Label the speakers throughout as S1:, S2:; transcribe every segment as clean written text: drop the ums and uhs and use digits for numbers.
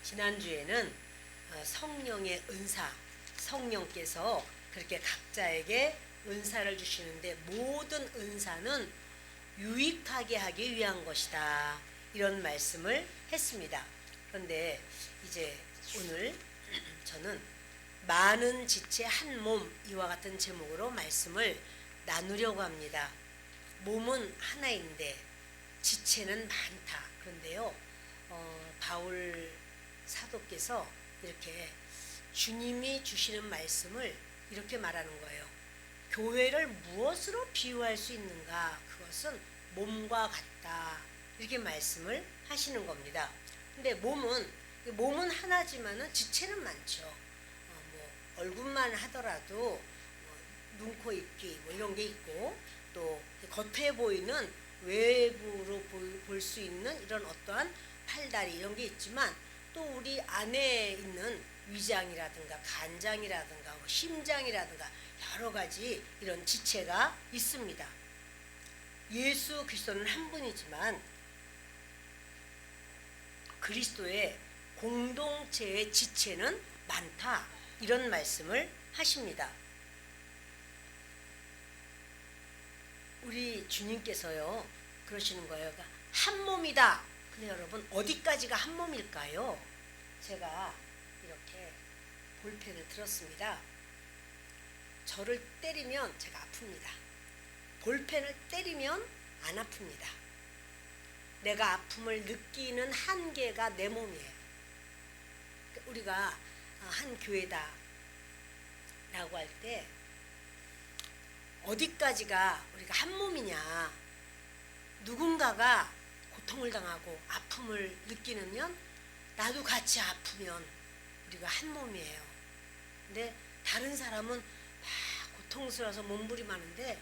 S1: 지난주에는 성령의 은사, 성령께서 그렇게 각자에게 은사를 주시는데 모든 은사는 유익하게 하기 위한 것이다. 이런 말씀을 했습니다. 그런데 이제 오늘 저는 많은 지체 한 몸 이와 같은 제목으로 말씀을 나누려고 합니다. 몸은 하나인데 지체는 많다. 그런데요, 바울 사도께서 이렇게 주님이 주시는 말씀을 이렇게 말하는 거예요. 교회를 무엇으로 비유할 수 있는가? 그것은 몸과 같다. 이렇게 말씀을 하시는 겁니다. 근데 몸은 하나지만은 지체는 많죠. 얼굴만 하더라도 눈, 코, 입기 이런 게 있고, 또 겉에 보이는 외부로 볼 수 있는 이런 어떠한 팔다리 이런 게 있지만, 또 우리 안에 있는 위장이라든가 간장이라든가 심장이라든가 여러 가지 이런 지체가 있습니다. 예수 그리스도는 한 분이지만 그리스도의 공동체의 지체는 많다. 이런 말씀을 하십니다. 우리 주님께서요 그러시는 거예요. 그러니까 한 몸이다. 근데 여러분 어디까지가 한 몸일까요? 제가 이렇게 볼펜을 들었습니다. 저를 때리면 제가 아픕니다. 볼펜을 때리면 안 아픕니다. 내가 아픔을 느끼는 한계가 내 몸이에요. 우리가 한 교회다 라고 할 때 어디까지가 우리가 한 몸이냐, 누군가가 고통을 당하고 아픔을 느끼면 나도 같이 아프면 우리가 한 몸이에요. 근데 다른 사람은 막 고통스러워서 몸부림하는데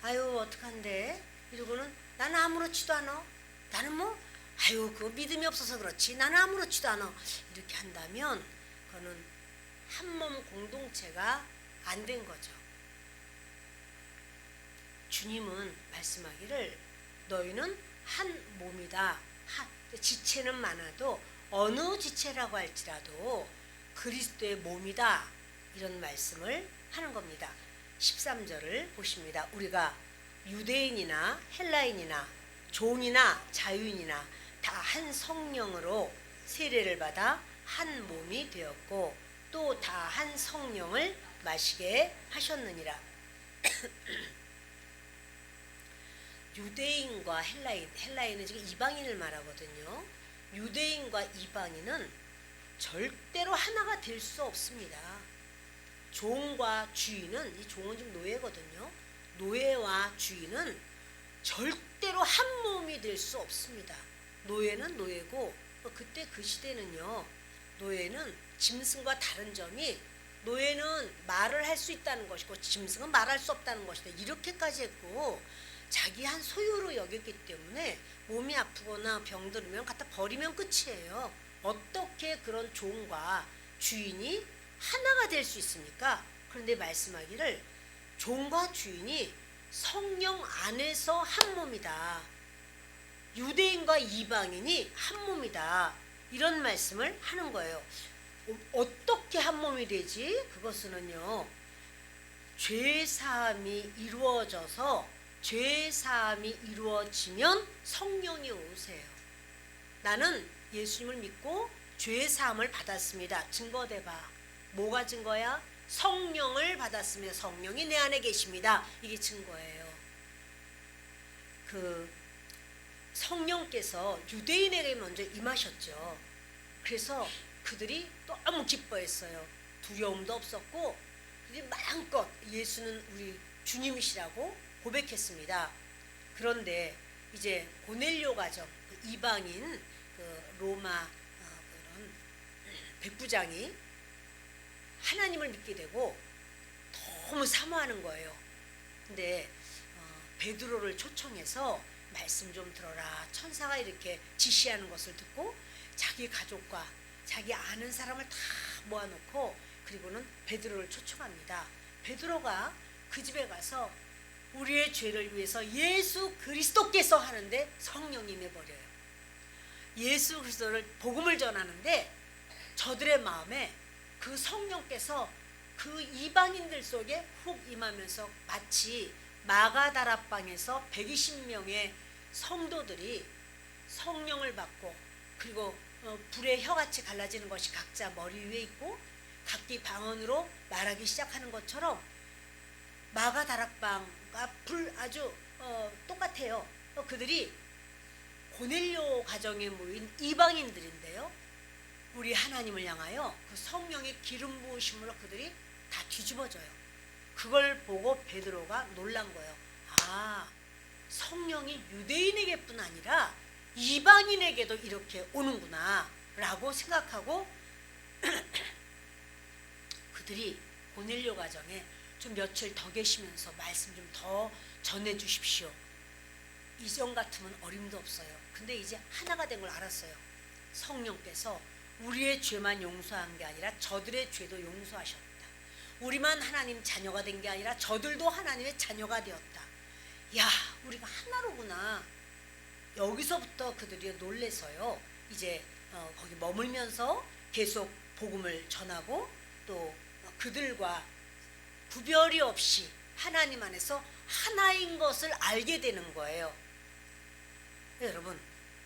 S1: 아유 어떡한데 이러고는 나는 아무렇지도 않아. 나는 아유 그거 믿음이 없어서 그렇지. 나는 아무렇지도 않아. 이렇게 한다면 그거는 한 몸 공동체가 안 된 거죠. 주님은 말씀하기를 너희는 한 몸이다. 지체는 많아도 어느 지체라고 할지라도 그리스도의 몸이다. 이런 말씀을 하는 겁니다. 13절을 보십니다. 우리가 유대인이나 헬라인이나 종이나 자유인이나 다 한 성령으로 세례를 받아 한 몸이 되었고 또 다 한 성령을 마시게 하셨느니라. 유대인과 헬라인은 지금 이방인을 말하거든요. 유대인과 이방인은 절대로 하나가 될 수 없습니다. 종과 주인은, 이 종은 지금 노예거든요. 노예와 주인은 절대로 한 몸이 될 수 없습니다. 노예는 노예고, 그때 그 시대는요, 노예는 짐승과 다른 점이 노예는 말을 할 수 있다는 것이고 짐승은 말할 수 없다는 것이다. 이렇게까지 했고 자기 한 소유로 여겼기 때문에 몸이 아프거나 병들면 갖다 버리면 끝이에요. 어떻게 그런 종과 주인이 하나가 될 수 있습니까? 그런데 말씀하기를 종과 주인이 성령 안에서 한 몸이다. 유대인과 이방인이 한 몸이다. 이런 말씀을 하는 거예요. 어떻게 한 몸이 되지? 그것은요, 죄사함이 이루어져서 죄사함이 이루어지면 성령이 오세요. 나는 예수님을 믿고 죄사함을 받았습니다. 증거대봐. 뭐가 증거야? 성령을 받았습니다. 성령이 내 안에 계십니다. 이게 증거예요. 성령께서 유대인에게 먼저 임하셨죠. 그래서 그들이 너무 기뻐했어요. 두려움도 없었고 그들이 마음껏 예수는 우리 주님이시라고 고백했습니다. 그런데 이제 고넬료 가정, 이방인 로마 그런 백부장이 하나님을 믿게 되고 너무 사모하는 거예요. 근데 베드로를 초청해서 말씀 좀 들어라. 천사가 이렇게 지시하는 것을 듣고 자기 가족과 자기 아는 사람을 다 모아놓고 그리고는 베드로를 초청합니다. 베드로가 그 집에 가서 우리의 죄를 위해서 예수 그리스도께서 하는데 성령이 임해버려요. 예수 그리스도를 복음을 전하는데 저들의 마음에 그 성령께서 그 이방인들 속에 훅 임하면서 마치 마가다락방에서 120명의 성도들이 성령을 받고 그리고 불의 혀같이 갈라지는 것이 각자 머리 위에 있고 각기 방언으로 말하기 시작하는 것처럼 마가다락방과 아주 똑같아요. 그들이 고넬료 가정에 모인 이방인들인데요. 우리 하나님을 향하여 그 성령의 기름 부으심으로 그들이 다 뒤집어져요. 그걸 보고 베드로가 놀란 거예요. 아, 성령이 유대인에게뿐 아니라 이방인에게도 이렇게 오는구나 라고 생각하고 그들이 고넬료 가정에 좀 며칠 더 계시면서 말씀 좀 더 전해 주십시오. 이전 같으면 어림도 없어요. 근데 이제 하나가 된 걸 알았어요. 성령께서 우리의 죄만 용서한 게 아니라 저들의 죄도 용서하셨다. 우리만 하나님 자녀가 된 게 아니라 저들도 하나님의 자녀가 되었다. 야, 우리가 하나로구나. 여기서부터 그들이 놀래서요. 이제 거기 머물면서 계속 복음을 전하고 또 그들과 구별이 없이 하나님 안에서 하나인 것을 알게 되는 거예요. 여러분,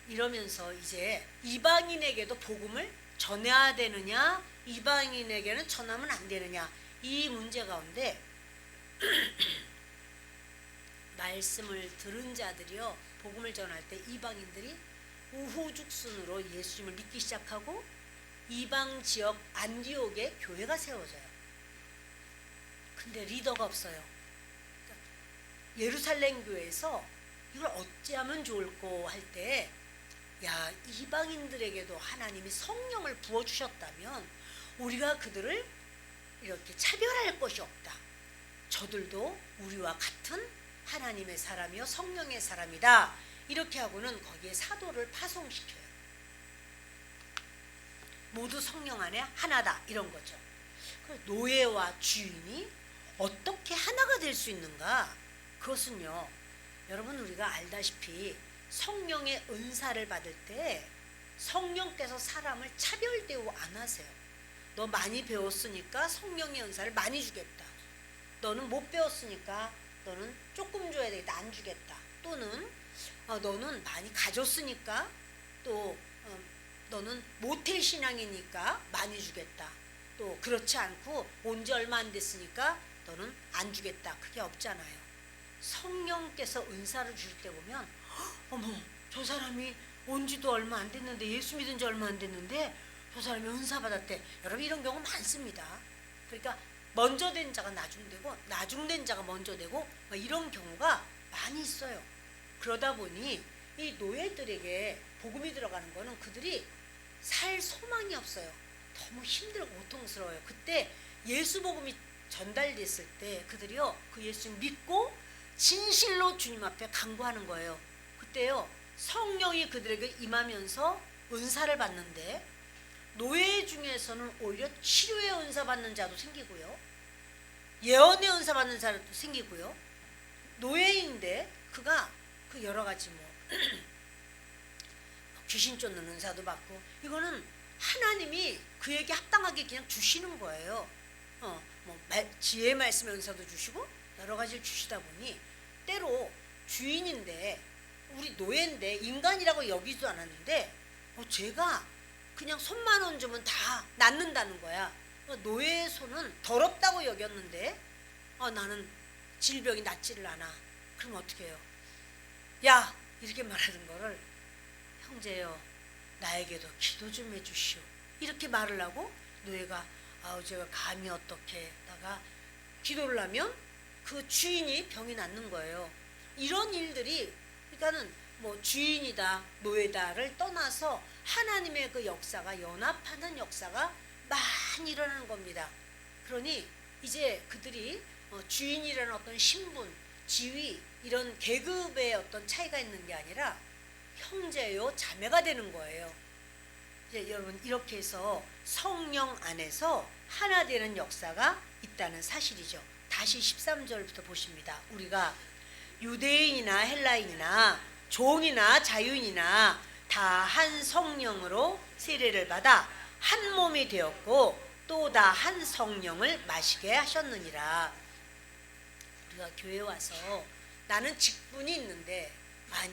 S1: 이러면서 이제 이방인에게도 복음을 전해야 되느냐, 이방인에게는 전하면 안 되느냐, 이 문제 가운데 말씀을 들은 자들이요, 복음을 전할 때 이방인들이 우후죽순으로 예수님을 믿기 시작하고 이방 지역 안디옥에 교회가 세워져요. 근데 리더가 없어요. 예루살렘 교회에서 이걸 어찌하면 좋을꼬 할 때, 야, 이방인들에게도 하나님이 성령을 부어주셨다면 우리가 그들을 이렇게 차별할 것이 없다. 저들도 우리와 같은 하나님의 사람이요 성령의 사람이다. 이렇게 하고는 거기에 사도를 파송시켜요. 모두 성령 안에 하나다, 이런 거죠. 노예와 주인이 어떻게 하나가 될 수 있는가? 그것은요, 여러분, 우리가 알다시피 성령의 은사를 받을 때 성령께서 사람을 차별 대우 안 하세요. 너 많이 배웠으니까 성령의 은사를 많이 주겠다. 너는 못 배웠으니까 너는 조금 줘야 되겠다. 안 주겠다. 또는 너는 많이 가졌으니까 또 너는 모태 신앙이니까 많이 주겠다. 또 그렇지 않고 온 지 얼마 안 됐으니까 너는 안 주겠다. 그게 없잖아요. 성령께서 은사를 주실 때 보면 어머, 저 사람이 온 지도 얼마 안 됐는데, 예수 믿은 지 얼마 안 됐는데 저 사람이 은사 받았대. 여러분, 이런 경우 많습니다. 그러니까 먼저 된 자가 나중 되고 나중 된 자가 먼저 되고 이런 경우가 많이 있어요. 그러다 보니 이 노예들에게 복음이 들어가는 거는 그들이 살 소망이 없어요. 너무 힘들고 고통스러워요. 그때 예수 복음이 전달됐을 때 그들이요, 그 예수 믿고 진실로 주님 앞에 간구하는 거예요. 그때요, 성령이 그들에게 임하면서 은사를 받는데, 노예 중에서는 오히려 치료의 은사 받는 자도 생기고요, 예언의 은사 받는 자도 생기고요, 노예인데 그가 그 여러 가지 귀신 쫓는 은사도 받고, 이거는 하나님이 그에게 합당하게 그냥 주시는 거예요. 지혜의 말씀의 은사도 주시고 여러 가지를 주시다 보니 때로 주인인데, 우리 노예인데 인간이라고 여기지도 않았는데 제가 그냥 손만 얹으면 다 낫는다는 거야. 노예의 손은 더럽다고 여겼는데 나는 질병이 낫지를 않아. 그럼 어떻게 해요? 야, 이렇게 말하는 거를, 형제여 나에게도 기도 좀 해주시오, 이렇게 말을 하고 노예가 제가 감히 어떻게 다가 기도를 하면 그 주인이 병이 낫는 거예요. 이런 일들이, 그러니까는 주인이다 노예다를 떠나서 하나님의 그 역사가, 연합하는 역사가 많이 일어나는 겁니다. 그러니 이제 그들이 주인이라는 어떤 신분, 지위, 이런 계급의 어떤 차이가 있는 게 아니라 형제요 자매가 되는 거예요. 이제 여러분, 이렇게 해서 성령 안에서 하나 되는 역사가 있다는 사실이죠. 다시 13절부터 보십니다. 우리가 유대인이나 헬라인이나 종이나 자유인이나 다 한 성령으로 세례를 받아 한 몸이 되었고 또 다 한 성령을 마시게 하셨느니라. 우리가 교회 와서 나는 직분이 있는데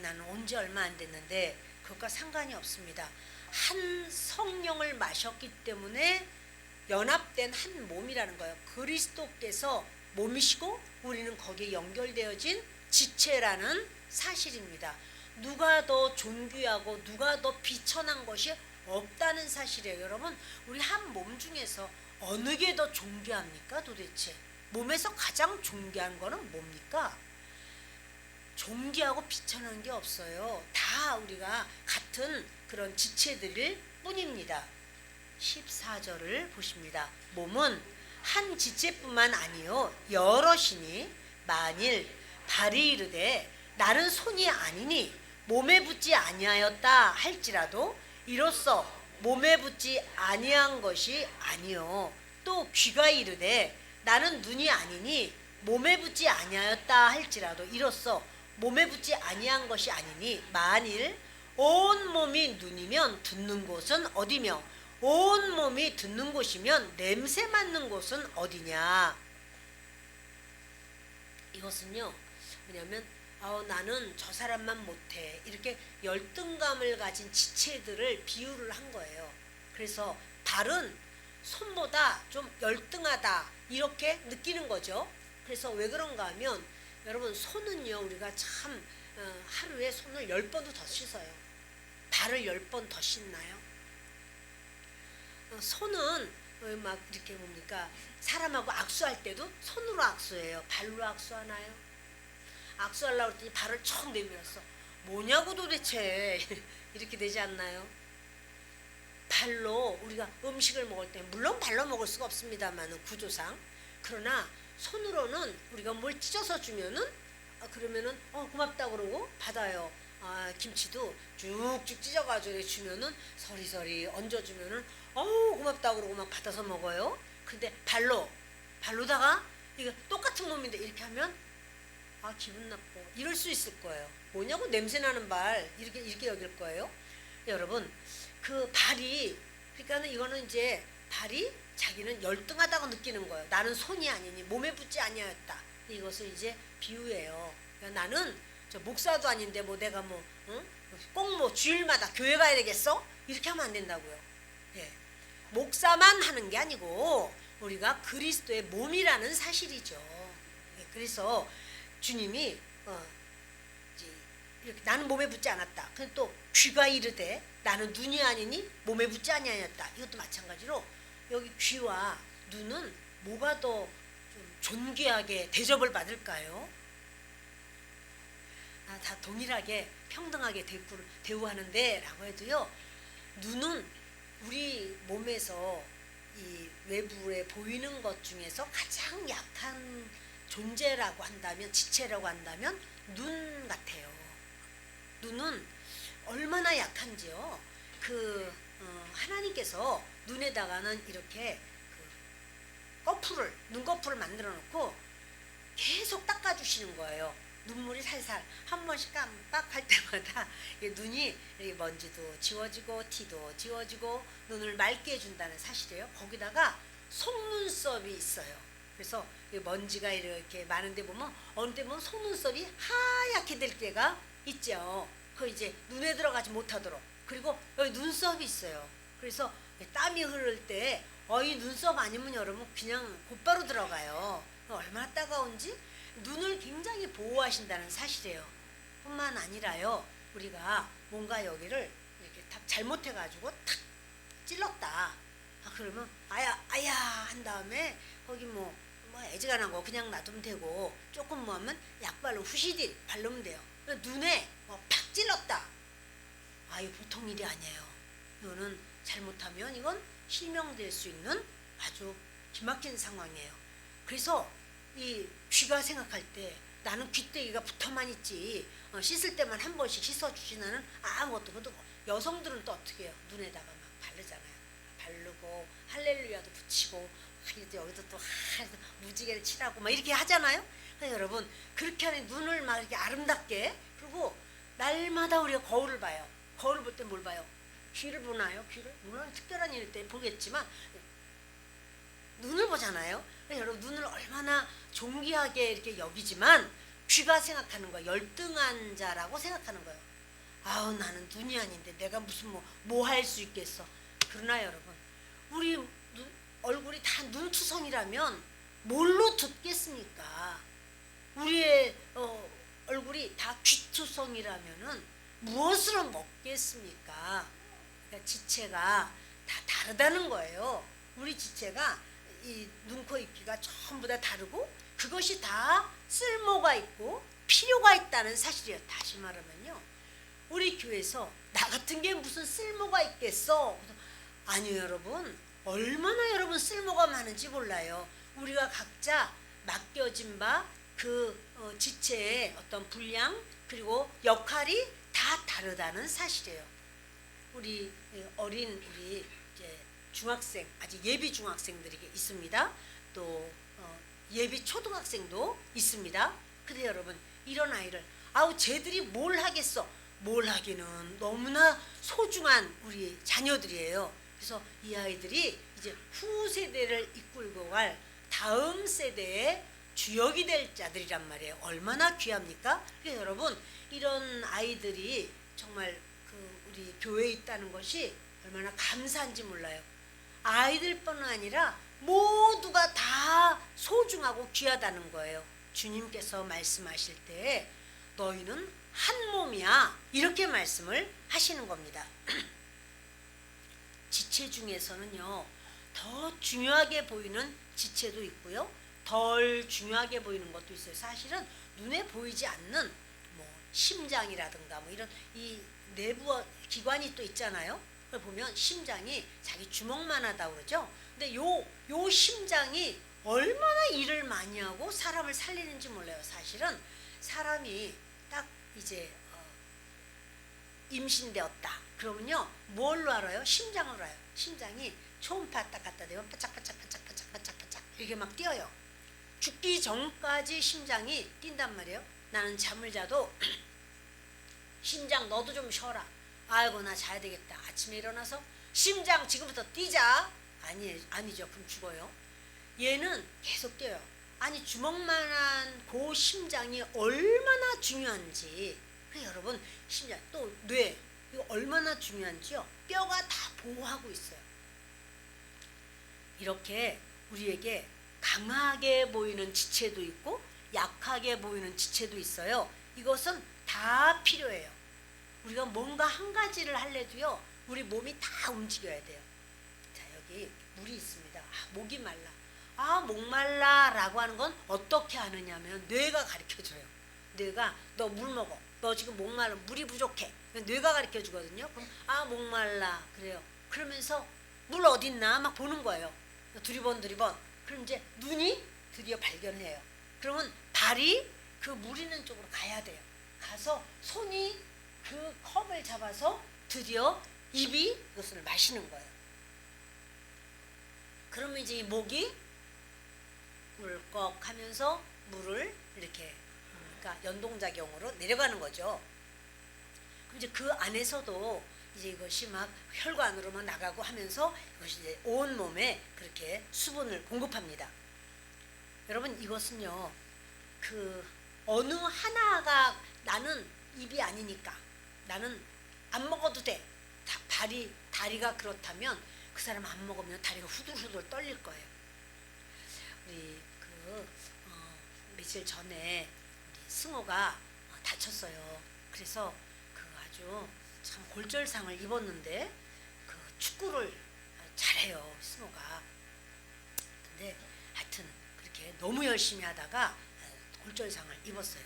S1: 나는 온 지 얼마 안 됐는데 그것과 상관이 없습니다. 한 성령을 마셨기 때문에 연합된 한 몸이라는 거예요. 그리스도께서 몸이시고 우리는 거기에 연결되어진 지체라는 사실입니다. 누가 더 존귀하고 누가 더 비천한 것이 없다는 사실이에요. 여러분, 우리 한 몸 중에서 어느 게 더 존귀합니까? 도대체 몸에서 가장 존귀한 거는 뭡니까? 존귀하고 비천한 게 없어요. 다 우리가 같은 그런 지체들일 뿐입니다. 14절을 보십니다. 몸은 한 지체뿐만 아니요 여럿이니 만일 발이 이르되 나는 손이 아니니 몸에 붙지 아니하였다 할지라도 이로써 몸에 붙지 아니한 것이 아니요 또 귀가 이르되 나는 눈이 아니니 몸에 붙지 아니하였다 할지라도 이로써 몸에 붙지 아니한 것이 아니니 만일 온 몸이 눈이면 듣는 곳은 어디며 온 몸이 듣는 곳이면 냄새 맡는 곳은 어디냐. 이것은요 왜냐하면 나는 저 사람만 못해 이렇게 열등감을 가진 지체들을 비유를 한 거예요. 그래서 발은 손보다 좀 열등하다 이렇게 느끼는 거죠. 그래서 왜 그런가 하면 여러분 손은요 우리가 참 하루에 손을 10번도 더 씻어요. 발을 10번 더 씻나요? 손은 막 이렇게 뭡니까 사람하고 악수할 때도 손으로 악수해요. 발로 악수하나요? 악수하려고 했더니 발을 척 내밀었어. 뭐냐고 도대체 이렇게 되지 않나요? 발로 우리가 음식을 먹을 때 물론 발로 먹을 수가 없습니다만 구조상 그러나 손으로는 우리가 뭘 찢어서 주면은 그러면은 고맙다 그러고 받아요. 김치도 쭉쭉 찢어가지고 주면은 서리서리 얹어주면은 고맙다 그러고 막 받아서 먹어요. 근데 발로다가 이거 똑같은 몸인데 이렇게 하면 기분 나빠 이럴 수 있을 거예요. 뭐냐고 냄새나는 발 이렇게 여길 거예요. 여러분 그 발이 그러니까는 이거는 이제 발이 자기는 열등하다고 느끼는 거예요. 나는 손이 아니니 몸에 붙지 아니하였다. 이것을 이제 비유해요. 그러니까 나는 저 목사도 아닌데 뭐 내가 꼭 뭐 주일마다 교회 가야 되겠어? 이렇게 하면 안 된다고요. 예. 목사만 하는 게 아니고 우리가 그리스도의 몸이라는 사실이죠. 예. 그래서 주님이 이렇게 나는 몸에 붙지 않았다. 근데 또 귀가 이르되 나는 눈이 아니니 몸에 붙지 아니하였다. 이것도 마찬가지로 여기 귀와 눈은 뭐가 더 좀 존귀하게 대접을 받을까요? 다 동일하게 평등하게 대우하는데 라고 해도요 눈은 우리 몸에서 이 외부에 보이는 것 중에서 가장 약한 존재라고 한다면 지체라고 한다면 눈 같아요. 눈은 얼마나 약한지요. 하나님께서 눈에다가는 이렇게 눈꺼풀을 만들어 놓고 계속 닦아주시는 거예요. 눈물이 살살 한 번씩 깜빡할 때마다 눈이 먼지도 지워지고 티도 지워지고 눈을 맑게 해준다는 사실이에요. 거기다가 속눈썹이 있어요. 그래서 먼지가 이렇게 많은데 보면 어느 때 보면 속눈썹이 하얗게 될 때가 있죠. 그 이제 눈에 들어가지 못하도록. 그리고 여기 눈썹이 있어요. 그래서 땀이 흐를 때 이 눈썹 아니면 여러분 그냥 곧바로 들어가요. 얼마나 따가운지 눈을 굉장히 보호하신다는 사실이에요. 뿐만 아니라요 우리가 뭔가 여기를 이렇게 딱 잘못해가지고 탁 찔렀다. 그러면 아야 한 다음에 거기 뭐 애지간한 거 그냥 놔두면 되고 조금 뭐 하면 약발로 후시딜 바르면 돼요. 눈에 팍 찔렀다. 이거 보통 일이 아니에요. 이거는 잘못하면 이건 실명될 수 있는 아주 기막힌 상황이에요. 그래서 이 귀가 생각할 때 나는 귀때기가 붙어만 있지 씻을 때만 한 번씩 씻어주지는 아무것도. 그것도 여성들은 또 어떻게 해요? 눈에다가 막 바르잖아요. 바르고 할렐루야도 붙이고 여기도 또 무지개를 칠하고 막 이렇게 하잖아요. 여러분 그렇게 하는 눈을 막 이렇게 아름답게 그리고 날마다 우리가 거울을 봐요. 거울을 볼 때 뭘 봐요? 귀를 보나요? 귀를? 물론 특별한 일 때 보겠지만 눈을 보잖아요. 여러분 눈을 얼마나 존귀하게 이렇게 여기지만 귀가 생각하는 거예요. 열등한 자라고 생각하는 거예요. 아우 나는 눈이 아닌데 내가 무슨 뭐 할 수 있겠어. 그러나 여러분 우리 얼굴이 다 눈투성이라면 뭘로 듣겠습니까? 우리의 얼굴이 다 귀투성이라면은 무엇으로 먹겠습니까? 그러니까 지체가 다 다르다는 거예요. 우리 지체가 이 눈, 코, 입, 귀가 전부 다 다르고 그것이 다 쓸모가 있고 필요가 있다는 사실이에요. 다시 말하면요. 우리 교회에서 나 같은 게 무슨 쓸모가 있겠어? 아니요 여러분. 얼마나 여러분 쓸모가 많은지 몰라요. 우리가 각자 맡겨진 바 그 지체의 어떤 분량 그리고 역할이 다 다르다는 사실이에요. 우리 우리 이제 중학생 아직 예비 중학생들이 있습니다. 또 예비 초등학생도 있습니다. 근데 여러분 이런 아이를 아우 쟤들이 뭘 하겠어? 뭘 하기는 너무나 소중한 우리 자녀들이에요. 그래서 이 아이들이 이제 후세대를 이끌고 갈 다음 세대의 주역이 될 자들이란 말이에요. 얼마나 귀합니까? 그래서 여러분 이런 아이들이 정말 그 우리 교회에 있다는 것이 얼마나 감사한지 몰라요. 아이들뿐 아니라 모두가 다 소중하고 귀하다는 거예요. 주님께서 말씀하실 때 너희는 한 몸이야 이렇게 말씀을 하시는 겁니다. 지체 중에서는요 더 중요하게 보이는 지체도 있고요 덜 중요하게 보이는 것도 있어요. 사실은 눈에 보이지 않는 뭐 심장이라든가 뭐 이런 이 내부 기관이 또 있잖아요. 그걸 보면 심장이 자기 주먹만 하다고 그러죠. 근데 요 심장이 얼마나 일을 많이 하고 사람을 살리는지 몰라요. 사실은 사람이 딱 이제 임신되었다. 그러면요 뭘로 알아요? 심장으로 알아요. 심장이 초음파 딱 갖다 대면 바짝바짝바짝바짝바짝바짝 이렇게 막 뛰어요. 죽기 전까지 심장이 뛴단 말이에요. 나는 잠을 자도 심장 너도 좀 쉬어라. 아이고 나 자야 되겠다. 아침에 일어나서 심장 지금부터 뛰자. 아니죠. 그럼 죽어요. 얘는 계속 뛰어요. 아니 주먹만한 그 심장이 얼마나 중요한지. 그래 여러분 심장 또 뇌 이거 얼마나 중요한지요. 뼈가 다 보호하고 있어요. 이렇게 우리에게 강하게 보이는 지체도 있고 약하게 보이는 지체도 있어요. 이것은 다 필요해요. 우리가 뭔가 한 가지를 할래도요 우리 몸이 다 움직여야 돼요. 자 여기 물이 있습니다. 목이 말라. 목말라 라고 하는 건 어떻게 하느냐면 뇌가 가르쳐줘요. 뇌가 너 물 먹어. 너 지금 목말라 물이 부족해. 뇌가 가르쳐주거든요. 그럼 목말라 그래요. 그러면서 물 어딨나 막 보는 거예요. 두리번 그럼 이제 눈이 드디어 발견해요. 그러면 발이 그 물 있는 쪽으로 가야 돼요. 가서 손이 그 컵을 잡아서 드디어 입이 이것을 마시는 거예요. 그러면 이제 이 목이 울컥 하면서 물을 이렇게 그러니까 연동작용으로 내려가는 거죠. 그럼 이제 그 안에서도 이제 이것이 막 혈관으로만 나가고 하면서 이것이 이제 온 몸에 그렇게 수분을 공급합니다. 여러분 이것은요 그 어느 하나가 나는 입이 아니니까 나는 안 먹어도 돼. 다리가 그렇다면 그 사람 안 먹으면 다리가 후들후들 떨릴 거예요. 우리 며칠 전에 우리 승호가 다쳤어요. 그래서 그 아주 참 골절상을 입었는데 그 축구를 잘해요 승호가. 근데 하여튼 그렇게 너무 열심히 하다가 골절상을 입었어요.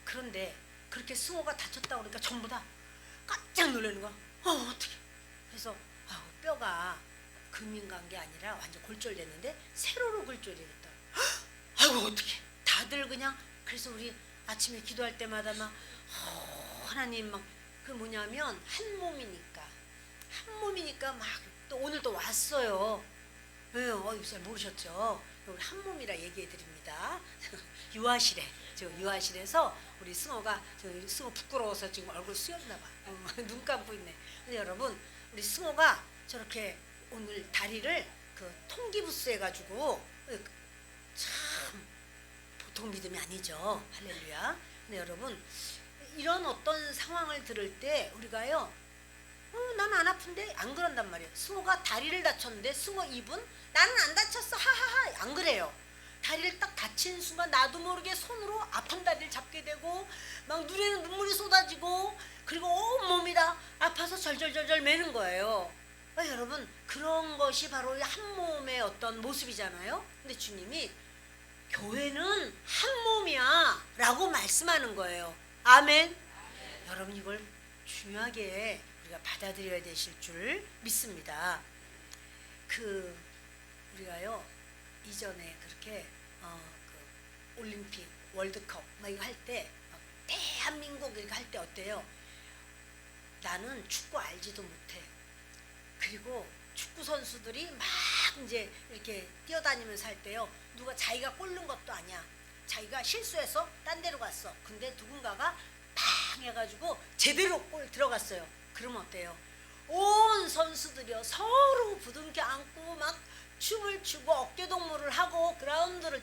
S1: 그런데 그렇게 승호가 다쳤다고 그러니까 전부 다 깜짝 놀라는 거야. 어떻게? 그래서 뼈가 금인 간 게 아니라 완전 골절됐는데 세로로 골절이 됐다. 아이고 어떻게? 다들 그냥 그래서 우리 아침에 기도할 때마다 막 하나님 막 그 뭐냐면 한 몸이니까 막 또 오늘 또 왔어요. 잘 모르셨죠? 우리 한 몸이라 얘기해 드립니다. 유아실에 유아실에서 우리 승호가 승호 부끄러워서 지금 얼굴 수였나 봐. 눈 감고 있네. 근데 여러분 우리 승호가 저렇게 오늘 다리를 그 통기부스 해가지고 참 보통 믿음이 아니죠. 할렐루야. 근데 여러분 이런 어떤 상황을 들을 때 우리가요, 난 안 아픈데 안 그런단 말이에요. 승호가 다리를 다쳤는데 승호 입은 나는 안 다쳤어 하하하 안 그래요. 다리를 딱 다친 순간 나도 모르게 손으로 아픈 다리를 잡게 되고 막 눈에는 눈물이 쏟아지고 그리고 온몸이 다 아파서 절절절절 매는 거예요. 여러분 그런 것이 바로 한 몸의 어떤 모습이잖아요. 근데 주님이 교회는 한 몸이야 라고 말씀하는 거예요. 아멘. 여러분 이걸 중요하게 우리가 받아들여야 되실 줄 믿습니다. 우리가요 이전에 그렇게 그 올림픽 월드컵 막 이거 할 때 대한민국 이렇게 할 때 어때요? 나는 축구 알지도 못해. 그리고 축구 선수들이 막 이제 이렇게 뛰어다니면서 할 때요, 누가 자기가 골 넣은 것도 아니야. 자기가 실수해서 딴 데로 갔어. 근데 누군가가 팡 해가지고 제대로 골 들어갔어요. 그러면 어때요? 온 선수들이요 서로 부둥켜 안고 막 춤을 추고 어깨동무를 하고 그라운드를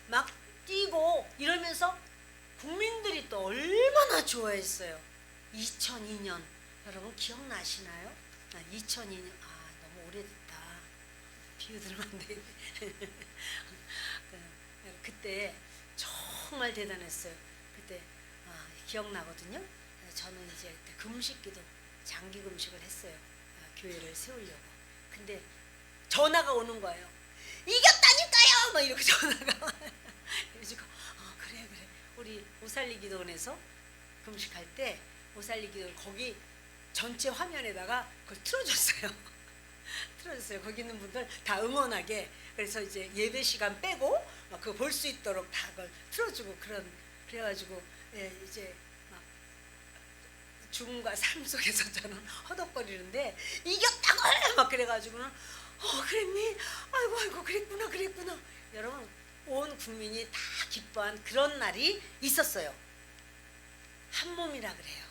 S1: 막 뛰고 이러면서 국민들이 또 얼마나 좋아했어요. 2002년 여러분 기억나시나요? 2002년 너무 오래됐다. 비유들면 안 되겠네. 그때 정말 대단했어요. 그때 기억나거든요. 저는 이제 그때 금식기도 장기 금식을 했어요. 교회를 세우려고. 근데 전화가 오는 거예요. 이겼다니까요! 막 이렇게 전화가. 그래가지고 그래 우리 오살리기도원에서 금식할 때 오살리기도원 거기 전체 화면에다가 그걸 틀어줬어요. 틀어줬어요. 거기 있는 분들 다 응원하게. 그래서 이제 예배 시간 빼고 그거 볼 수 있도록 다 그걸 틀어주고 그래가지고 이제 막 죽음과 삶 속에서 저는 허덕거리는데 이겼다고 막 그래가지고는 그랬니? 아이고 그랬구나. 여러분 온 국민이 다 기뻐한 그런 날이 있었어요. 한 몸이라 그래요.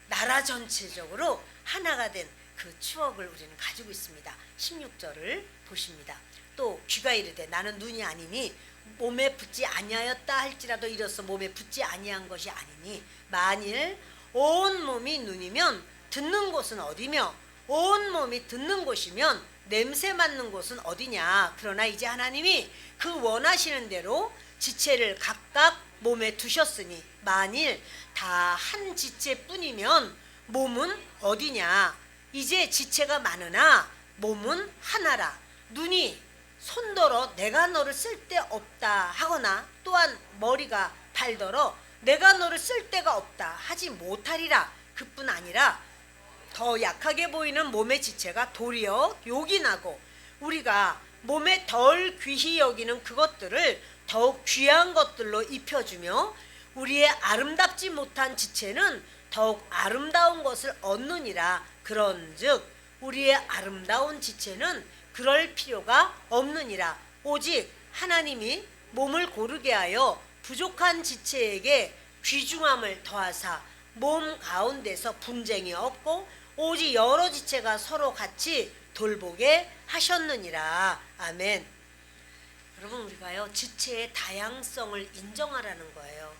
S1: 나라 전체적으로 하나가 된 그 추억을 우리는 가지고 있습니다. 16절을 보십니다. 또 귀가 이르되 나는 눈이 아니니 몸에 붙지 아니하였다 할지라도 이로써 몸에 붙지 아니한 것이 아니니 만일 온 몸이 눈이면 듣는 곳은 어디며 온 몸이 듣는 곳이면 냄새 맡는 곳은 어디냐. 그러나 이제 하나님이 그 원하시는 대로 지체를 각각 몸에 두셨으니 만일 다 한 지체뿐이면 몸은 어디냐. 이제 지체가 많으나 몸은 하나라. 눈이 손더러 내가 너를 쓸데없다 하거나 또한 머리가 발더러 내가 너를 쓸데가 없다 하지 못하리라. 그뿐 아니라 더 약하게 보이는 몸의 지체가 도리어 욕이 나고 우리가 몸에 덜 귀히 여기는 그것들을 더욱 귀한 것들로 입혀주며 우리의 아름답지 못한 지체는 더욱 아름다운 것을 얻느니라. 그런즉 우리의 아름다운 지체는 그럴 필요가 없느니라. 오직 하나님이 몸을 고르게 하여 부족한 지체에게 귀중함을 더하사 몸 가운데서 분쟁이 없고 오직 여러 지체가 서로 같이 돌보게 하셨느니라. 아멘. 여러분 우리가요 지체의 다양성을 인정하라는 거예요.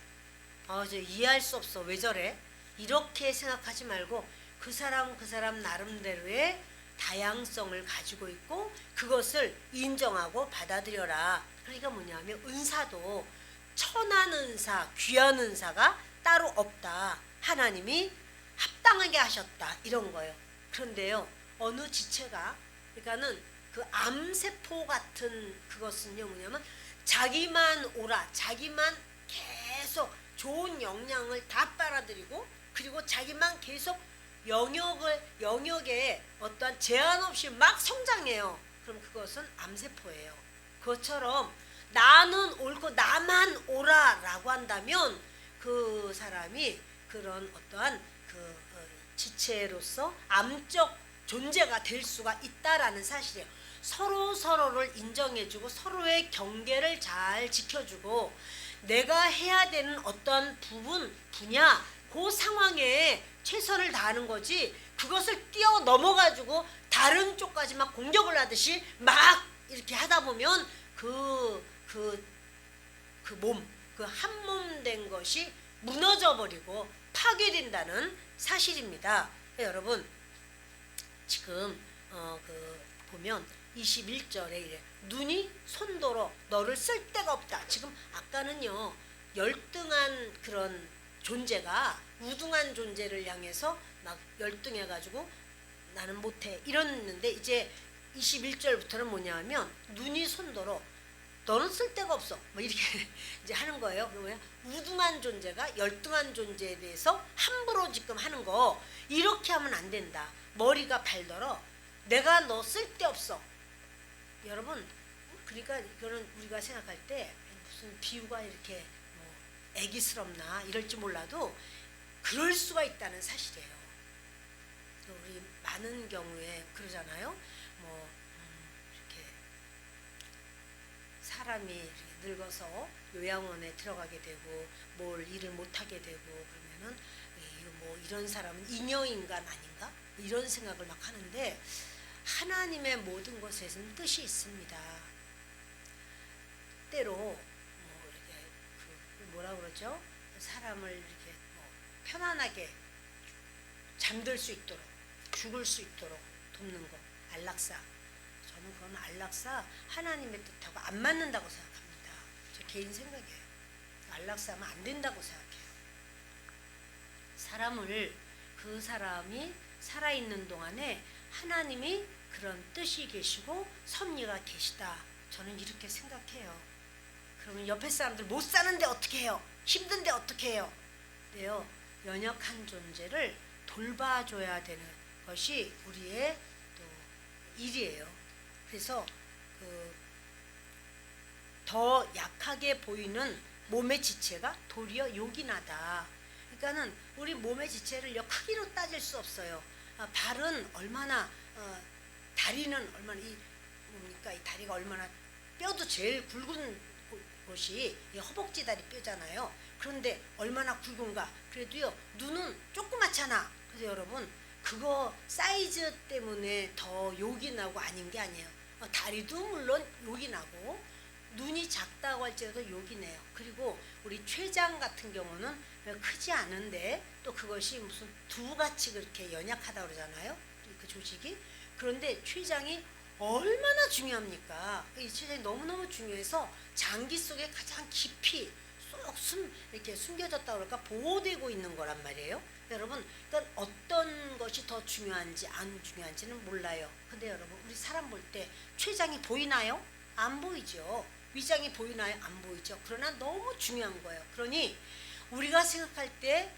S1: 저 이해할 수 없어. 왜 저래? 이렇게 생각하지 말고 그 사람 나름대로의 다양성을 가지고 있고 그것을 인정하고 받아들여라. 그러니까 뭐냐면 은사도 천한 은사, 귀한 은사가 따로 없다. 하나님이 합당하게 하셨다. 이런 거예요. 그런데요 어느 지체가 그러니까는 그 암세포 같은 그것은요 뭐냐면 자기만 오라, 자기만 계속 좋은 영향을 다 빨아들이고 그리고 자기만 계속 영역에 어떠한 제한 없이 막 성장해요. 그럼 그것은 암세포예요. 그것처럼 나는 옳고 나만 오라라고 한다면 그 사람이 그런 어떠한 그 지체로서 암적 존재가 될 수가 있다라는 사실이에요. 서로를 인정해주고 서로의 경계를 잘 지켜주고 내가 해야 되는 어떤 분야 그 상황에 최선을 다하는 거지 그것을 뛰어 넘어가지고 다른 쪽까지 막 공격을 하듯이 막 이렇게 하다 보면 그 한 몸 된 것이 무너져 버리고 파괴된다는 사실입니다. 여러분 지금 보면 21절에 이래 눈이 손더러 너를 쓸 데가 없다. 지금 아까는요 열등한 그런 존재가 우등한 존재를 향해서 막 열등해가지고 나는 못해 이랬는데 이제 21절부터는 뭐냐면 눈이 손더러 너는 쓸데가 없어 뭐 이렇게 이제 하는 거예요. 그러면 우등한 존재가 열등한 존재에 대해서 함부로 지금 하는 거 이렇게 하면 안 된다. 머리가 발더러 내가 너 쓸데없어. 여러분 그러니까 이거는 우리가 생각할 때 무슨 비유가 이렇게 뭐 애기스럽나 이럴지 몰라도 그럴 수가 있다는 사실이에요. 우리 많은 경우에 그러잖아요. 뭐 이렇게 사람이 이렇게 늙어서 요양원에 들어가게 되고 뭘 일을 못하게 되고 그러면은 뭐 이런 사람은 잉여인간 아닌가 이런 생각을 막 하는데 하나님의 모든 것에는 뜻이 있습니다. 때로 뭐 이렇게 뭐라 그러죠? 사람을 이렇게 뭐 편안하게 잠들 수 있도록 죽을 수 있도록 돕는 거 안락사. 저는 그건 안락사 하나님의 뜻하고 안 맞는다고 생각합니다. 제 개인 생각이에요. 안락사하면 안 된다고 생각해요. 그 사람이 살아있는 동안에 하나님이 그런 뜻이 계시고 섭리가 계시다. 저는 이렇게 생각해요. 그러면 옆에 사람들 못 사는데 어떻게 해요? 힘든데 어떻게 해요? 네요. 연약한 존재를 돌봐줘야 되는 것이 우리의 또 일이에요. 그래서 더 약하게 보이는 몸의 지체가 도리어 요긴하다. 그러니까는 우리 몸의 지체를 크기로 따질 수 없어요. 발은 얼마나 다리는 얼마나 이 다리가 얼마나 뼈도 제일 굵은 곳이 허벅지 다리 뼈잖아요. 그런데 얼마나 굵은가. 그래도요 눈은 조그맣잖아. 그래서 여러분 그거 사이즈 때문에 더 요긴하고 아닌 게 아니에요. 다리도 물론 요긴하고 눈이 작다고 할지라도 요긴해요. 그리고 우리 췌장 같은 경우는 크지 않은데 또 그것이 무슨 두같이 그렇게 연약하다고 그러잖아요. 그 조직이. 그런데 췌장이 얼마나 중요합니까? 이 췌장이 너무너무 중요해서 장기 속에 가장 깊이 이렇게 숨겨졌다고 그럴까 보호되고 있는 거란 말이에요. 여러분, 그러니까 어떤 것이 더 중요한지 안 중요한지는 몰라요. 근데 여러분, 우리 사람 볼 때 췌장이 보이나요? 안 보이죠. 위장이 보이나요? 안 보이죠. 그러나 너무 중요한 거예요. 그러니 우리가 생각할 때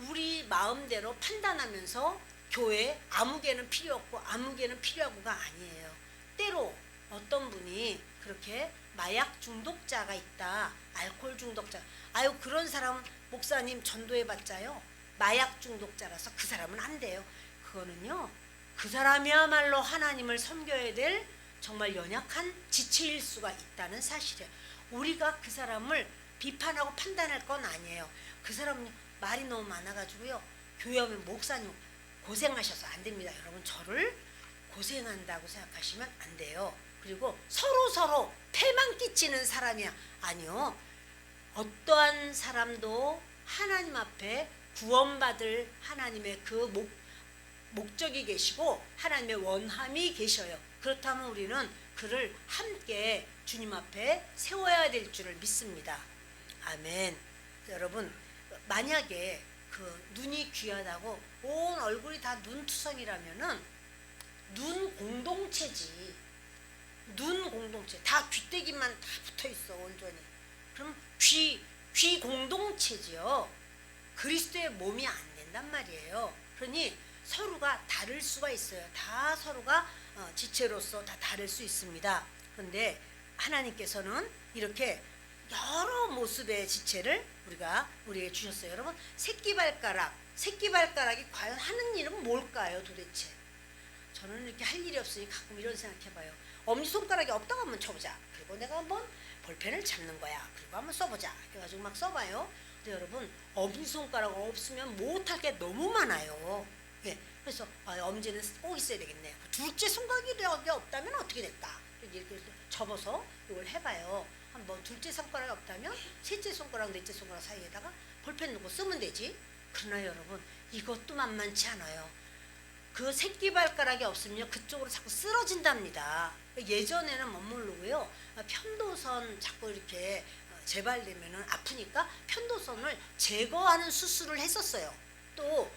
S1: 우리 마음대로 판단하면서 교회 아무개는 필요 없고 아무개는 필요하고가 아니에요. 때로 어떤 분이 그렇게 마약 중독자가 있다. 알코올 중독자. 아유 그런 사람은 목사님 전도해봤자요. 마약 중독자라서 그 사람은 안 돼요. 그거는요. 그 사람이야말로 하나님을 섬겨야 될 정말 연약한 지체일 수가 있다는 사실이에요. 우리가 그 사람을 비판하고 판단할 건 아니에요. 그 사람은 말이 너무 많아가지고요. 교회 오면 목사님 고생하셔서 안 됩니다. 여러분 저를 고생한다고 생각하시면 안 돼요. 그리고 서로 패만 끼치는 사람이야. 아니요. 어떠한 사람도 하나님 앞에 구원받을 하나님의 그 목적이 계시고 하나님의 원함이 계셔요. 그렇다면 우리는 그를 함께 주님 앞에 세워야 될 줄을 믿습니다. 아멘. 여러분 만약에 그 눈이 귀하다고 온 얼굴이 다 눈투성이라면은 눈 공동체지. 눈 공동체. 다 귀때기만 다 붙어 있어 온전히. 그럼 귀 공동체지요. 그리스도의 몸이 안 된단 말이에요. 그러니 서로가 다를 수가 있어요. 다 서로가 지체로서 다 다를 수 있습니다. 그런데 하나님께서는 이렇게 여러 모습의 지체를 우리에게 주셨어요. 여러분 새끼발가락이 과연 하는 일은 뭘까요 도대체? 저는 이렇게 할 일이 없으니 가끔 이런 생각해봐요. 엄지손가락이 없다고 한번 쳐보자. 그리고 내가 한번 볼펜을 잡는 거야. 그리고 한번 써보자. 그래가지고 막 써봐요. 근데 여러분 엄지손가락 없으면 못할 게 너무 많아요. 예. 그래서 엄지는 꼭 있어야 되겠네. 둘째 손가락이 없다면 어떻게 될까? 이렇게 접어서 이걸 해봐요. 뭐 둘째 손가락이 없다면 셋째 손가락, 넷째 손가락 사이에다가 볼펜 놓고 쓰면 되지. 그러나 여러분 이것도 만만치 않아요. 그 새끼발가락이 없으면 그쪽으로 자꾸 쓰러진답니다. 예전에는 못 모르고요. 편도선 자꾸 이렇게 재발되면 아프니까 편도선을 제거하는 수술을 했었어요. 또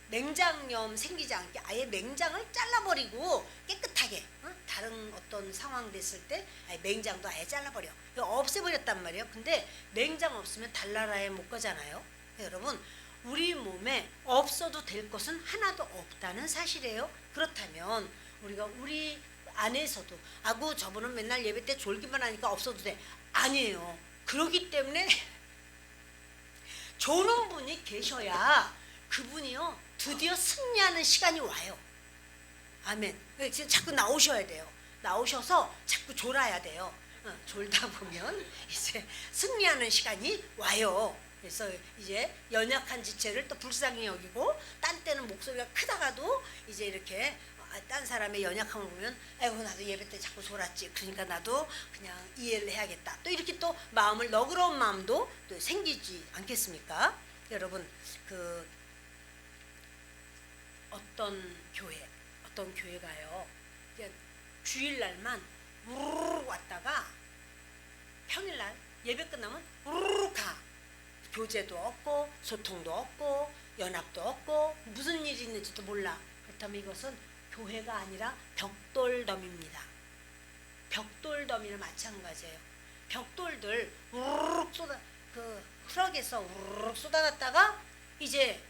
S1: 맹장염 생기지 않게 아예 맹장을 잘라버리고 깨끗하게 다른 어떤 상황 됐을 때 맹장도 아예 잘라버려 없애버렸단 말이에요. 근데 맹장 없으면 달나라에 못 가잖아요. 여러분 우리 몸에 없어도 될 것은 하나도 없다는 사실이에요. 그렇다면 우리가 우리 안에서도 아구 저분은 맨날 예배 때 졸기만 하니까 없어도 돼. 아니에요. 그러기 때문에 조는 분이 계셔야 그분이요 드디어 승리하는 시간이 와요. 아멘. 자꾸 나오셔야 돼요. 나오셔서 자꾸 졸아야 돼요. 졸다 보면 이제 승리하는 시간이 와요. 그래서 이제 연약한 지체를 또 불쌍히 여기고 딴 때는 목소리가 크다가도 이제 이렇게 딴 사람의 연약함을 보면 아이고 나도 예배 때 자꾸 졸았지. 그러니까 나도 그냥 이해를 해야겠다. 또 이렇게 또 마음을 너그러운 마음도 또 생기지 않겠습니까? 여러분 그 어떤 교회가요. 주일날만 우르르 왔다가 평일날 예배 끝나면 우르르 가. 교제도 없고 소통도 없고 연합도 없고 무슨 일이 있는지도 몰라. 그렇다면 이것은 교회가 아니라 벽돌더미입니다. 벽돌더미는 마찬가지예요. 벽돌들 우르르 그 트럭에서 우르르 쏟아놨다가 이제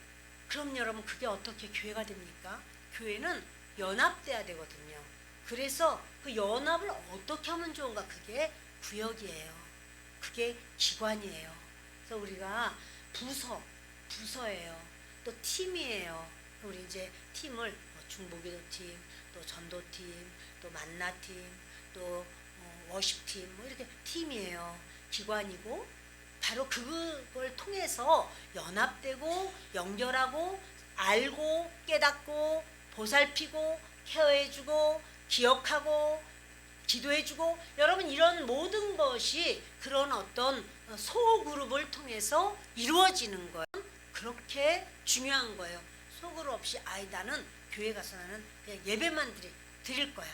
S1: 그럼 여러분 그게 어떻게 교회가 됩니까? 교회는 연합돼야 되거든요. 그래서 그 연합을 어떻게 하면 좋은가? 그게 구역이에요. 그게 기관이에요. 그래서 우리가 부서예요. 또 팀이에요. 우리 이제 팀을 중보기도 팀, 또 전도팀, 또 만나팀, 또 워십팀 뭐 이렇게 팀이에요. 기관이고 바로 그걸 통해서 연합되고 연결하고 알고 깨닫고 보살피고 케어해주고 기억하고 기도해주고 여러분 이런 모든 것이 그런 어떤 소그룹을 통해서 이루어지는 거예요. 그렇게 중요한 거예요. 소그룹 없이 나는 교회 가서 나는 그냥 예배만 드릴 거야.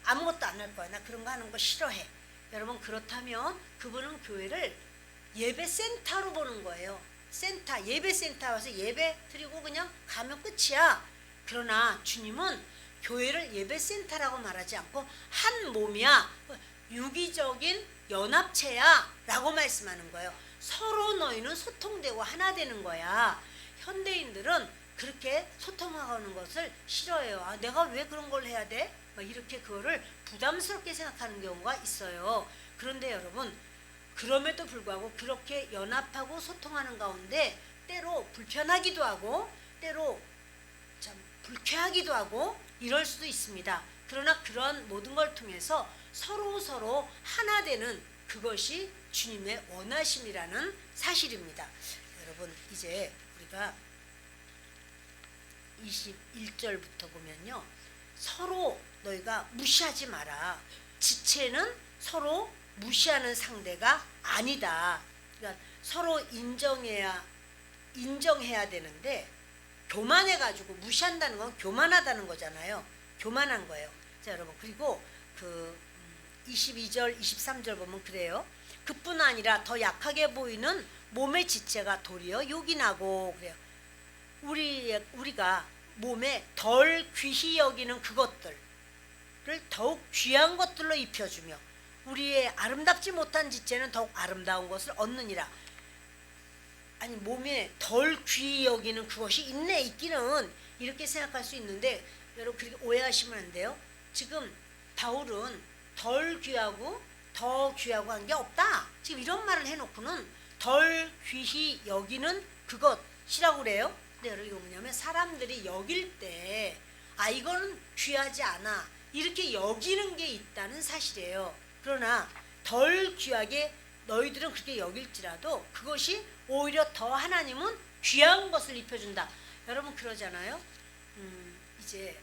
S1: 아무것도 안 할 거야. 나 그런 거 하는 거 싫어해. 여러분 그렇다면 그분은 교회를 예배센터로 보는 거예요. 센터, 예배센터 와서 예배 드리고 그냥 가면 끝이야. 그러나 주님은 교회를 예배센터라고 말하지 않고 한 몸이야. 유기적인 연합체야 라고 말씀하는 거예요. 서로 너희는 소통되고 하나 되는 거야. 현대인들은 그렇게 소통하는 것을 싫어해요. 내가 왜 그런 걸 해야 돼? 막 이렇게 그거를 부담스럽게 생각하는 경우가 있어요. 그런데 여러분 그럼에도 불구하고 그렇게 연합하고 소통하는 가운데 때로 불편하기도 하고 때로 참 불쾌하기도 하고 이럴 수도 있습니다. 그러나 그런 모든 걸 통해서 서로 하나 되는 그것이 주님의 원하심이라는 사실입니다. 여러분 이제 우리가 21절부터 보면요. 서로 너희가 무시하지 마라. 지체는 서로 무시하는 상대가 아니다. 그러니까 서로 인정해야 되는데 교만해가지고 무시한다는 건 교만하다는 거잖아요. 교만한 거예요. 자 여러분 그리고 그 22절 23절 보면 그래요. 그뿐 아니라 더 약하게 보이는 몸의 지체가 도리어 요긴하고 그래요. 우리가 몸에 덜 귀히 여기는 그것들을 더욱 귀한 것들로 입혀주며 우리의 아름답지 못한 지체는 더욱 아름다운 것을 얻느니라. 아니 몸에 덜 귀히 여기는 그것이 있기는 이렇게 생각할 수 있는데 여러분 그렇게 오해하시면 안 돼요. 지금 바울은 덜 귀하고 더 귀하고 한 게 없다. 지금 이런 말을 해놓고는 덜 귀히 여기는 그것이라고 그래요. 근데 여러분 이거 뭐냐면 사람들이 여길 때 이거는 귀하지 않아 이렇게 여기는 게 있다는 사실이에요. 그러나 덜 귀하게 너희들은 그렇게 여길지라도 그것이 오히려 더 하나님은 귀한 것을 입혀준다. 여러분 그러잖아요. 이제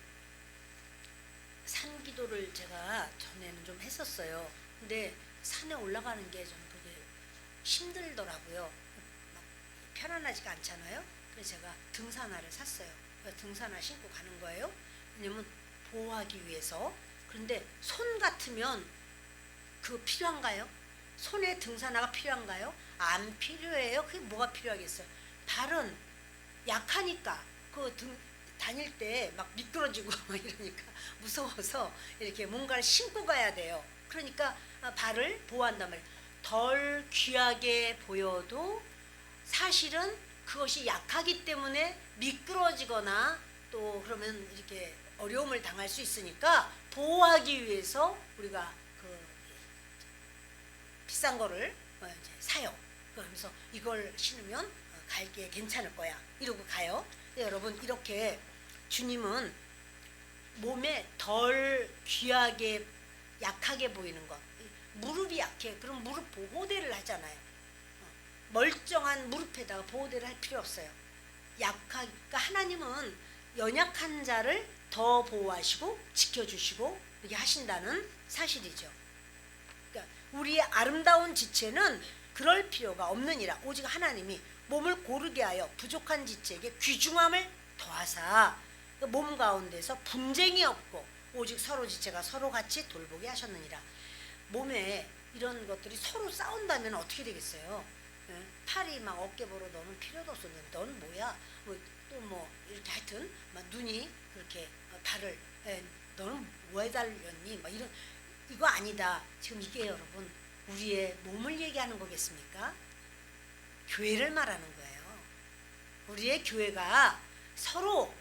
S1: 산 기도를 제가 전에는 좀 했었어요. 근데 산에 올라가는 게 좀 그게 힘들더라고요. 막 편안하지가 않잖아요. 그래서 제가 등산화를 샀어요. 등산화 신고 가는 거예요. 왜냐면 보호하기 위해서. 그런데 손 같으면 그거 필요한가요? 손에 등산화가 필요한가요? 안 필요해요. 그게 뭐가 필요하겠어요? 발은 약하니까 다닐 때 막 미끄러지고 막 이러니까 무서워서 이렇게 뭔가를 신고 가야 돼요. 그러니까 발을 보호한단 말이에요. 덜 귀하게 보여도 사실은 그것이 약하기 때문에 미끄러지거나 또 그러면 이렇게 어려움을 당할 수 있으니까 보호하기 위해서 우리가 그 비싼 거를 이제 사요. 그러면서 이걸 신으면 갈게 괜찮을 거야. 이러고 가요. 여러분 이렇게 주님은 몸에 덜 귀하게 약하게 보이는 것. 무릎이 약해. 그럼 무릎 보호대를 하잖아요. 멀쩡한 무릎에다가 보호대를 할 필요 없어요. 그러니까 하나님은 연약한 자를 더 보호하시고 지켜주시고 이렇게 하신다는 사실이죠. 그러니까 우리의 아름다운 지체는 그럴 필요가 없느니라. 오직 하나님이 몸을 고르게 하여 부족한 지체에게 귀중함을 더하사 몸 가운데서 분쟁이 없고 오직 서로 지체가 서로 같이 돌보게 하셨느니라. 몸에 이런 것들이 서로 싸운다면 어떻게 되겠어요? 팔이 막 어깨 보러 너는 필요도 없어. 너는 뭐야? 또 뭐 이렇게 하여튼 막 눈이 그렇게 발을 너는 뭐 해달렸니? 막 이거 아니다. 지금 이게 여러분 우리의 몸을 얘기하는 거겠습니까? 교회를 말하는 거예요. 우리의 교회가 서로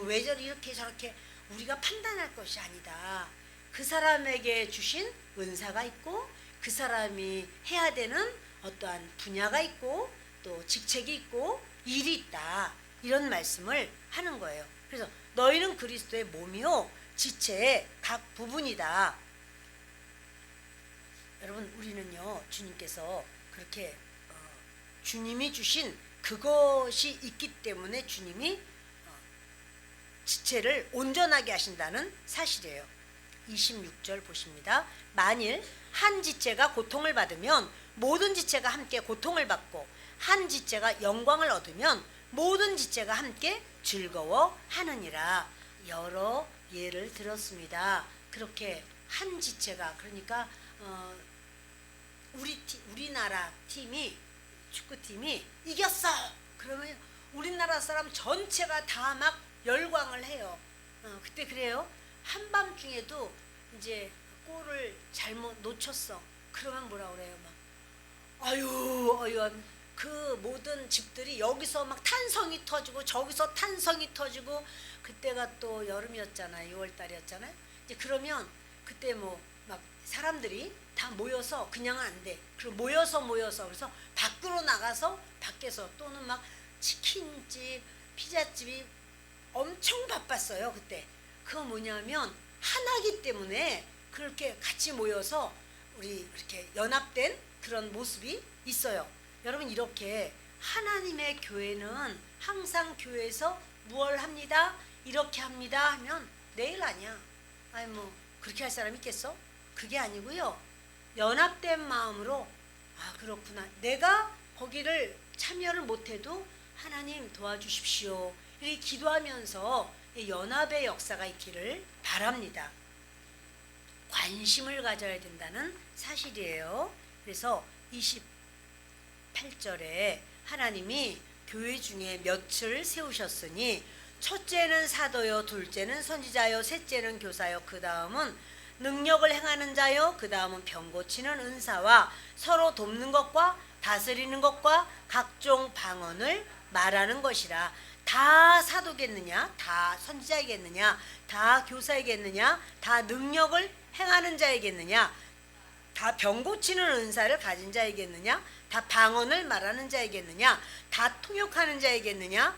S1: 왜 이렇게 저렇게 우리가 판단할 것이 아니다. 그 사람에게 주신 은사가 있고 그 사람이 해야 되는 어떠한 분야가 있고 또 직책이 있고 일이 있다. 이런 말씀을 하는 거예요. 그래서 너희는 그리스도의 몸이요 지체의 각 부분이다. 여러분 우리는요 주님께서 그렇게 주님이 주신 그것이 있기 때문에 주님이 지체를 온전하게 하신다는 사실이에요. 26절 보십니다. 만일 한 지체가 고통을 받으면 모든 지체가 함께 고통을 받고 한 지체가 영광을 얻으면 모든 지체가 함께 즐거워하느니라. 여러 예를 들었습니다. 그렇게 한 지체가 그러니까 우리나라 팀이 축구팀이 이겼어. 그러면 우리나라 사람 전체가 다 막 열광을 해요. 그때 그래요. 한밤중에도 이제 골을 잘못 놓쳤어. 그러면 뭐라 그래요? 막 아유 그 모든 집들이 여기서 막 탄성이 터지고 저기서 탄성이 터지고 그때가 또 여름이었잖아요. 6월달이었잖아요. 이제 그러면 그때 뭐 막 사람들이 다 모여서 그냥 안 돼. 그리고 모여서 그래서 밖으로 나가서 밖에서 또는 막 치킨집, 피자집이 엄청 바빴어요. 그때. 그거 뭐냐면 하나기 때문에 그렇게 같이 모여서 우리 이렇게 연합된 그런 모습이 있어요. 여러분 이렇게 하나님의 교회는 항상 교회에서 무엇을 합니다. 이렇게 합니다 하면 내일 아니야. 아니 뭐 그렇게 할 사람 있겠어? 그게 아니고요. 연합된 마음으로 그렇구나. 내가 거기를 참여를 못해도 하나님 도와주십시오. 이렇게 기도하면서 연합의 역사가 있기를 바랍니다. 관심을 가져야 된다는 사실이에요. 그래서 28절에 하나님이 교회 중에 몇을 세우셨으니 첫째는 사도요, 둘째는 선지자요, 셋째는 교사요, 그 다음은 능력을 행하는 자요, 그 다음은 병 고치는 은사와 서로 돕는 것과 다스리는 것과 각종 방언을 말하는 것이라. 다 사도겠느냐? 다 선지자이겠느냐? 다 교사이겠느냐? 다 능력을 행하는 자이겠느냐? 다 병 고치는 은사를 가진 자이겠느냐? 다 방언을 말하는 자이겠느냐? 다 통역하는 자이겠느냐?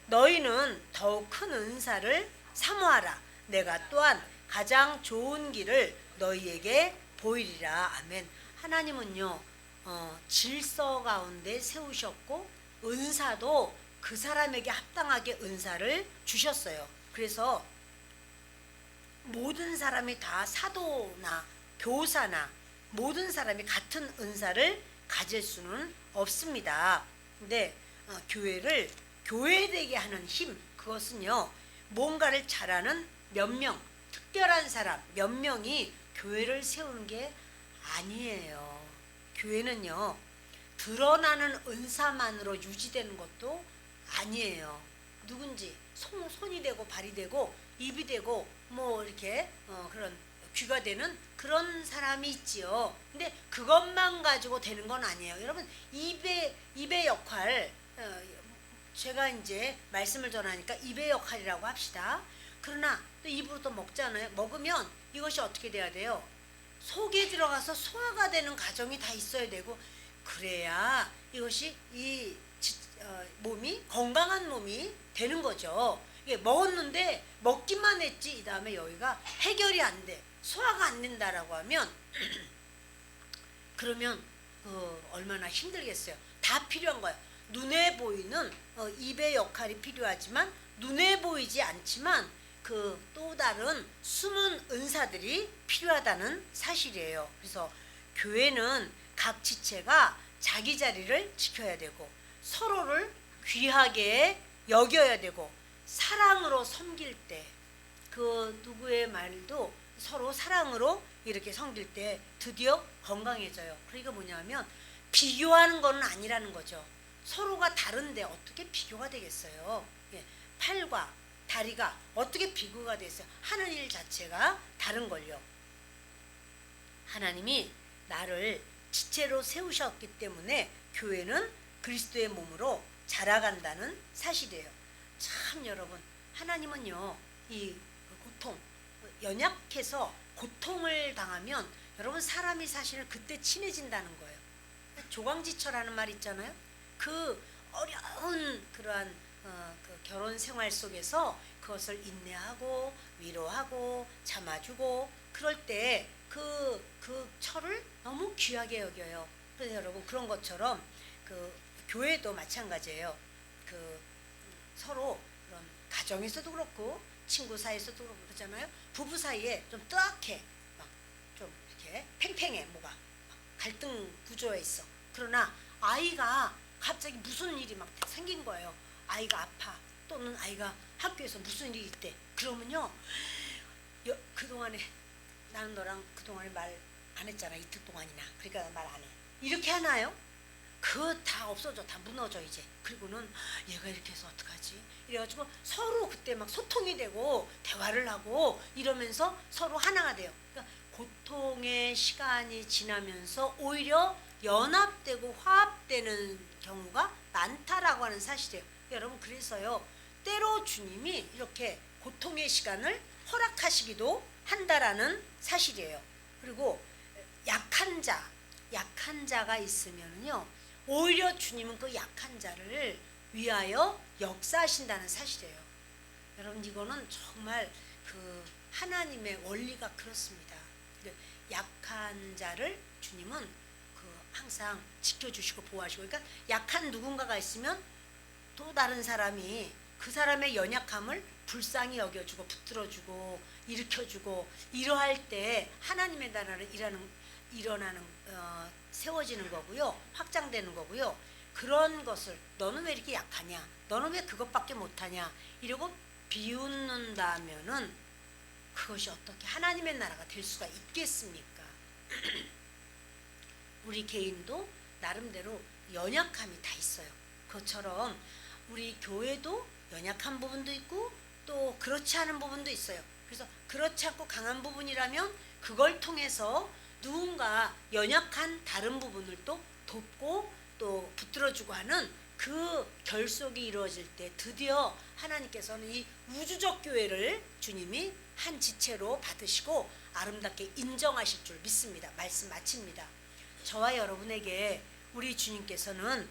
S1: 너희는 더욱 큰 은사를 사모하라. 내가 또한 가장 좋은 길을 너희에게 보이리라. 아멘. 하나님은요 질서 가운데 세우셨고 은사도 그 사람에게 합당하게 은사를 주셨어요. 그래서 모든 사람이 다 사도나 교사나 모든 사람이 같은 은사를 가질 수는 없습니다. 근데 교회를 교회되게 하는 힘, 그것은요, 뭔가를 잘하는 몇 명, 특별한 사람 몇 명이 교회를 세우는 게 아니에요. 교회는요, 드러나는 은사만으로 유지되는 것도 아니에요. 누군지 손이 되고 발이 되고 입이 되고 뭐 이렇게 그런 귀가 되는 그런 사람이 있지요. 근데 그것만 가지고 되는 건 아니에요. 여러분, 입의 역할, 제가 이제 말씀을 전하니까 입의 역할이라고 합시다. 그러나 또 입으로 또 먹잖아요. 먹으면 이것이 어떻게 돼야 돼요? 속에 들어가서 소화가 되는 과정이 다 있어야 되고, 그래야 이것이 몸이 건강한 몸이 되는 거죠. 이게 먹었는데 먹기만 했지, 이 다음에 여기가 해결이 안 돼, 소화가 안 된다라고 하면 그러면 얼마나 힘들겠어요. 다 필요한 거예요. 눈에 보이는 입의 역할이 필요하지만 눈에 보이지 않지만 그 또 다른 숨은 은사들이 필요하다는 사실이에요. 그래서 교회는 각 지체가 자기 자리를 지켜야 되고 서로를 귀하게 여겨야 되고 사랑으로 섬길 때, 그 누구의 말도 서로 사랑으로 이렇게 섬길 때 드디어 건강해져요. 그러니까 뭐냐면 비교하는 건 아니라는 거죠. 서로가 다른데 어떻게 비교가 되겠어요? 팔과 다리가 어떻게 비교가 됐어요? 하는 일 자체가 다른 걸요. 하나님이 나를 지체로 세우셨기 때문에 교회는 그리스도의 몸으로 자라간다는 사실이에요. 참 여러분, 하나님은요, 이 고통, 연약해서 고통을 당하면 여러분 사람이 사실은 그때 친해진다는 거예요. 조광지처라는 말 있잖아요. 그 어려운 그러한 그 결혼 생활 속에서 그것을 인내하고 위로하고 참아주고 그럴 때 그 철을 너무 귀하게 여겨요. 그래서 여러분 그런 것처럼 그 교회도 마찬가지예요. 그 서로 그런 가정에서도 그렇고 친구 사이에서도 그렇고 그러잖아요. 부부 사이에 좀 뜨악해, 막 좀 이렇게 팽팽해, 뭐가 막 갈등 구조에 있어. 그러나 아이가 갑자기 무슨 일이 막 생긴 거예요. 아이가 아파, 또는 아이가 학교에서 무슨 일이 있대. 그러면요, 그동안에 나는 너랑 그동안에 말 안 했잖아, 이틀 동안이나. 그러니까 말 안 해. 이렇게 하나요? 그거 다 없어져, 다 무너져 이제. 그리고는 얘가 이렇게 해서 어떡하지? 이래가지고 서로 그때 막 소통이 되고 대화를 하고 이러면서 서로 하나가 돼요. 그러니까 고통의 시간이 지나면서 오히려 연합되고 화합되는 경우가 많다라고 하는 사실이에요. 여러분, 그래서요, 때로 주님이 이렇게 고통의 시간을 허락하시기도 한다라는 사실이에요. 그리고 약한 자가 있으면요, 오히려 주님은 그 약한 자를 위하여 역사하신다는 사실이에요. 여러분, 이거는 정말 그 하나님의 원리가 그렇습니다. 약한 자를 주님은 그 항상 지켜주시고 보호하시고, 그러니까 약한 누군가가 있으면 또 다른 사람이 그 사람의 연약함을 불쌍히 여겨주고 붙들어주고 일으켜주고, 이러할 때 하나님의 나라를 세워지는 거고요, 확장되는 거고요. 그런 것을 너는 왜 이렇게 약하냐, 너는 왜 그것밖에 못하냐 이러고 비웃는다면은 그것이 어떻게 하나님의 나라가 될 수가 있겠습니까? 우리 개인도 나름대로 연약함이 다 있어요. 그것처럼 우리 교회도 연약한 부분도 있고 또 그렇지 않은 부분도 있어요. 그래서 그렇지 않고 강한 부분이라면 그걸 통해서 누군가 연약한 다른 부분을 또 돕고 또 붙들어주고 하는 그 결속이 이루어질 때 드디어 하나님께서는 이 우주적 교회를 주님이 한 지체로 받으시고 아름답게 인정하실 줄 믿습니다. 말씀 마칩니다. 저와 여러분에게 우리 주님께서는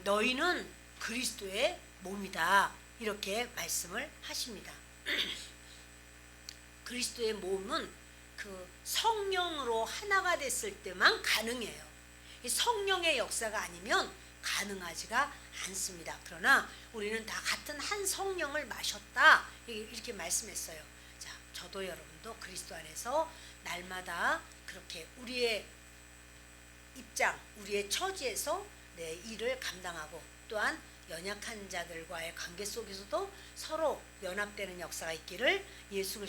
S1: 너희는 그리스도의 몸이다, 이렇게 말씀을 하십니다. 그리스도의 몸은 그 성령으로 하나가 됐을 때만 가능해요. 이 성령의 역사가 아니면 가능하지가 않습니다. 그러나 우리는 다 같은 한 성령을 마셨다 이렇게 말씀했어요. 자, 저도 여러분도 그리스도 안에서 날마다 그렇게 우리의 입장, 우리의 처지에서 내 일을 감당하고 또한 연약한 자들과의 관계 속에서도 서로 연합되는 역사가 있기를 예수 그리스도